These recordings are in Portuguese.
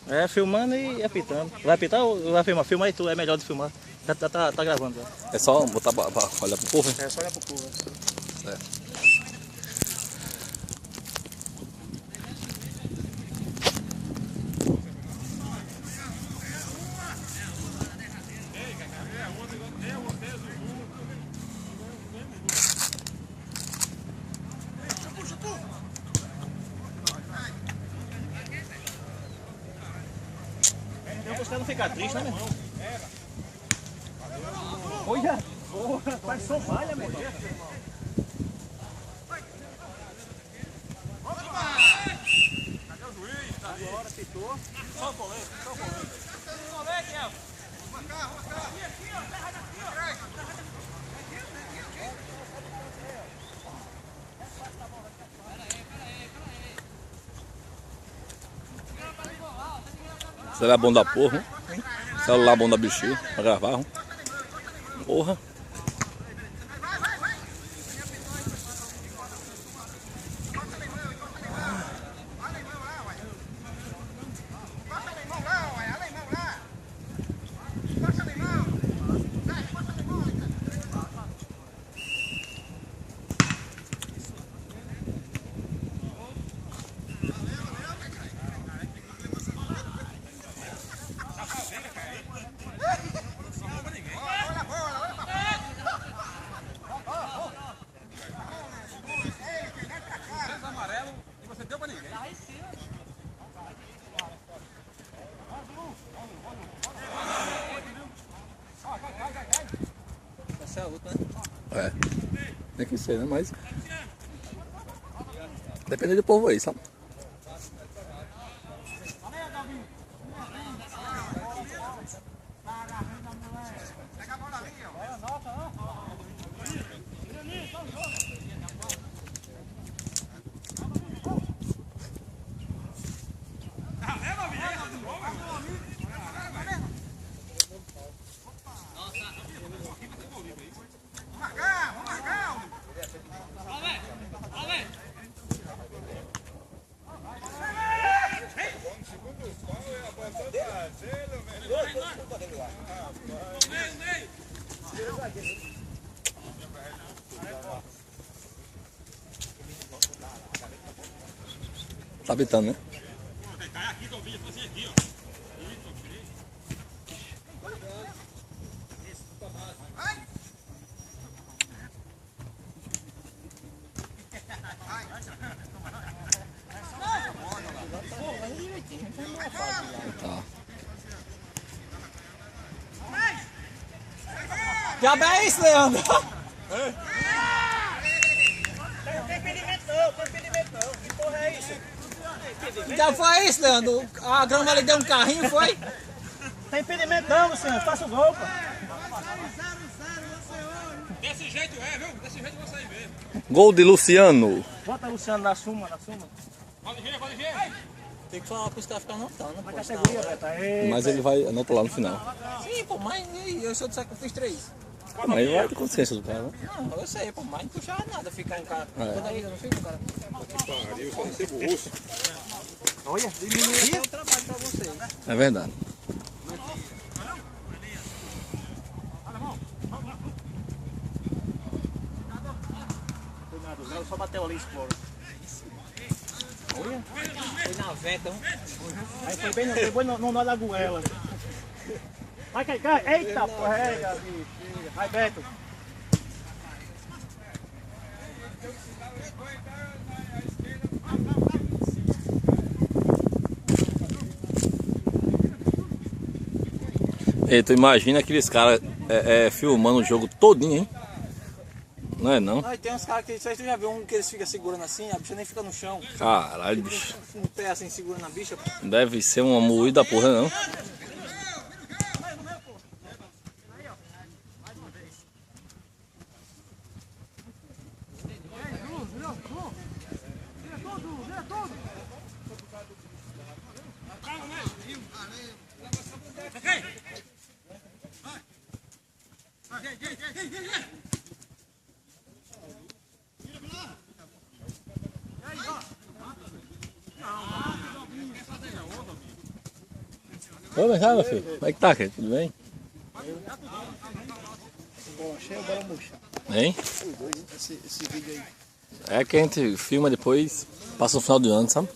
É, filmando e apitando. Vai apitar ou vai filmar? Filma aí, tu é melhor de filmar. Já tá gravando já. É só botar pra olhar pro povo, hein? É só olhar pro povo. É. Então os caras não ficam tristes, né, meu irmão? Olha! Porra, faz só malha, meu irmão. Cadê o juiz? Agora citou. Só o colete, só o colete. Colete, Elton. Vamos cá, vamos cá. Aqui, ó. Terra daqui, ó. Celular bom da porra, hein? Celular bom da bexiga pra gravar, hein? Porra. Essa é a luta, né? É. Tem que ser, né? Mas. Depende do povo aí, sabe? Tá habitando, né? Tá. Diabo é isso, Leandro? Tem impedimento não. Que porra é isso? Já foi isso, Leandro? A grama ali deu um carrinho, foi? Tem impedimento não, Luciano. Faça o gol, pô. Desse jeito viu? Desse jeito eu vou sair mesmo. Gol de Luciano. Bota Luciano na suma. Pode ver. Tem que falar pros caras ficarem anotando. Na categoria, Beto. Mas ele vai anotar lá no final. Sim, pô, mas eu sou do saco que eu fiz 3. Mas vai ter consciência do cara, né? Não, eu sei, pô, mas não puxava nada ficar um cara. É. Toda vida não fica um cara. Pariu, só recebo o osso. Olha, diminuiu o trabalho pra vocês, né? É verdade. Cuidado, Léo só bateu ali, explora. Olha, foi na veta. Aí foi bem no da goela. Vai, cai. Eita, porra, Gabi. Vai, Beto. E tu imagina aqueles caras filmando o jogo todinho, hein? Não é não? Não, e tem uns caras que, você já viu um que eles ficam segurando assim, a bicha nem fica no chão. Caralho, bicho. Um pé assim segurando a bicha. Deve ser uma moída porra, não. Ô, vem cá, meu filho. Como é que tá, cara? Tudo bem? Bola cheia ou bola murcha? Hein? Os dois, esse vídeo aí. É que a gente filma depois, passa no final do ano, sabe?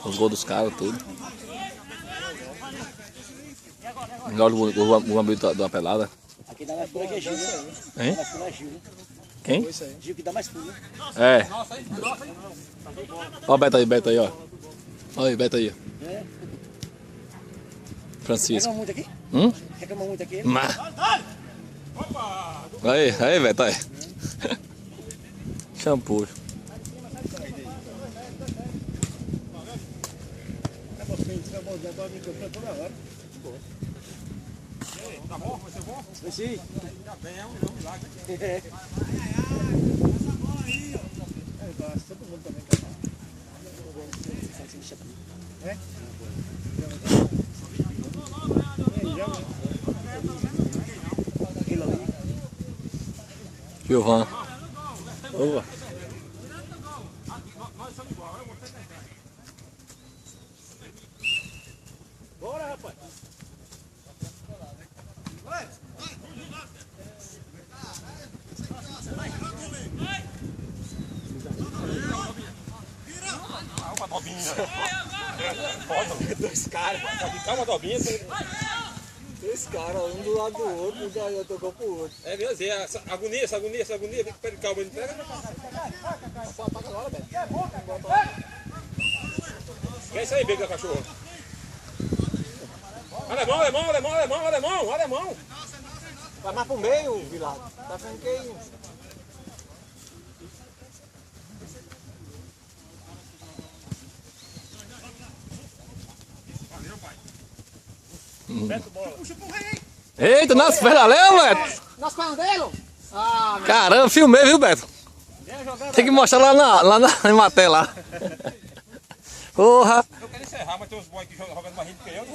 Os gols dos caras, tudo. Melhor o ambiente da pelada. Aqui dá mais pula que é Gil, né? Hein? Mais pula é Gil, né? Quem? Gil que dá mais pula. É. Ó o Beto aí, ó. Olha aí, Beto aí. É. Francisco. Reclama muito aqui? Reclama muito aqui? Mas... Aí, Beto, aí. Shampoo. Tá bom? Vai ser bom? Sim. Tá bem, é um milagre. É. Gilvan. Opa. Bora, rapaz. Calma, Tobinha. Dois caras. Calma, Tobinha. Esse cara, um do lado do outro, já tocou pro outro. É mesmo, essa agonia, pede calma, não pega. Quer isso aí, beijo da cachorra. Alemão. Vai mais pro meio, Vilago. Tá vendo que... Eita, nossa, verdadeiro, Beto. Nosso pandeiro! Caramba, filmei, viu, Beto? Tem que mostrar lá na Imaté lá. Porra. Eu quero encerrar, mas tem uns boys que jogando mais rindo que eu.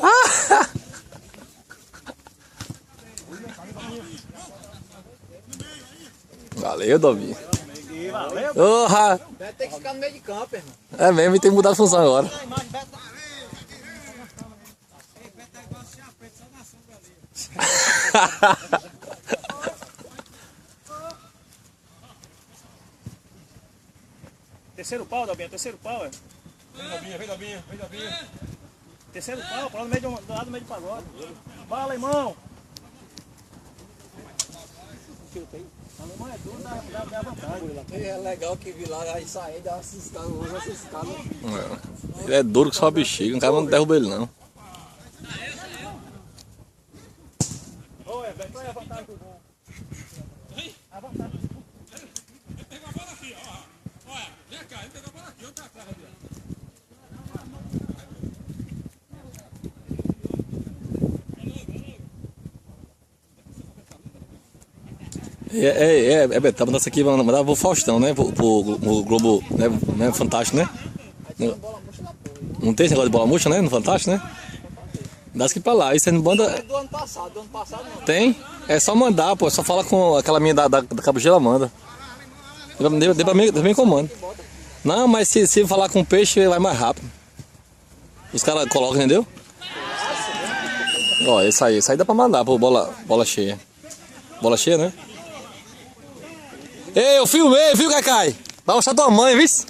Valeu, Dobinho. Valeu. Porra. Tem que ficar no meio de campo, irmão. É mesmo, tem que mudar a função agora. Terceiro pau, Dalbinha, terceiro pau, é. Vem, Dobinha. Terceiro pau, pro lado do meio de pagode. Vai, alemão. Alemão é duro, dá vantagem. É legal que Vilago aí saindo, dá uma ciscada, uma ciscada. Ele é duro que só bexiga, um cara não derruba ele não. Oi, Beto, qual é a vantagem do gol? A vantagem. Pegou a bola aqui, ó. Olha, vem cá, ele pegou a bola aqui, eu tô atrás, Rabia. Beto, tá mandando isso aqui, vamos mandar pro Faustão, né? Pro Globo, né? Fantástico, né? Não tem esse negócio de bola murcha, né? No Fantástico, né? Dá isso aqui pra lá, aí você não manda. Do ano passado não. Tem? É só mandar, pô. É só falar com aquela minha da Cabugeira, manda. Dê pra mim comando. Não, mas se falar com peixe, vai mais rápido. Os caras colocam, entendeu? Ó, esse aí dá pra mandar, pô, bola cheia. Bola cheia, né? Ei, eu filmei, viu, Cacai? Vai mostrar tua mãe, viu? Acho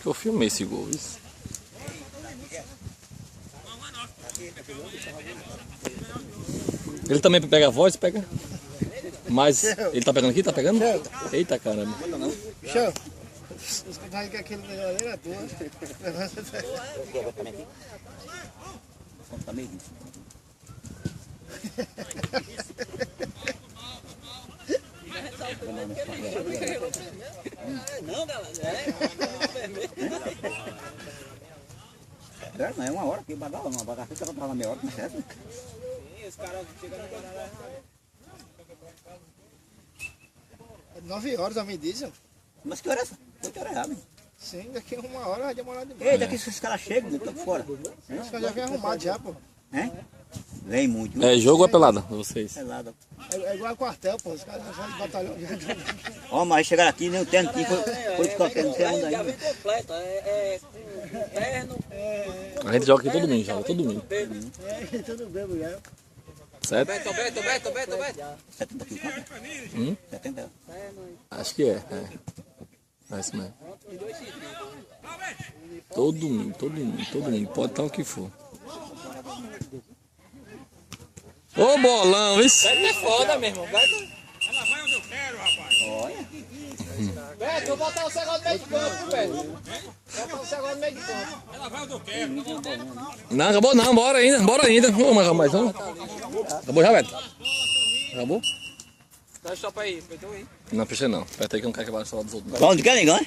que eu filmei esse gol, viu? Ele também pega a voz, pega? Mas ele tá pegando aqui? Tá pegando? Eita, caramba. Show. Os caras que aquele negócio é boa. Também. Não, galera. Não, é uma hora que badala, uma bagaça que ela na meia hora, não é certo? Sim, os caras chegam no canal. 9 horas, alguém diz? Mas que hora é essa? 8 horas errado, hein? Sim, daqui a 1 hora vai demorar demais. Ei, daqui esses caras chegam, eu tô fora. Os caras já vêm arrumados já, pô. Hein? Vem muito. É jogo ou é pelada? Vocês. Pelada. É igual a quartel, pô. Os caras não saem de batalhão. Ó, mas chegaram aqui, nem o terno aqui, foi de qualquer, não sei onde Já ainda. vem completa, com terno. A gente joga aqui todo domingo, joga todo domingo. Tudo bem, mulher. Certo? Beto. 70 quilos, cara. 70. Acho que é. É isso mesmo. Todo domingo. Pode estar o que for. Ô bolão, isso. É foda, meu irmão. Beto, Ela vai onde eu quero, rapaz. Beto, vou botar o segundo no meio de campo, Beto. Vou botar o segundo no meio de campo. Ela vai onde eu quero. Não, acabou não, bora ainda. Vamos mais um. Acabou já, Beto? Acabou? Dá stop aí, foi tu aí. Não, fechei não. Aperta aí que eu não quero acabar só dos outros. Pra onde quer, negão?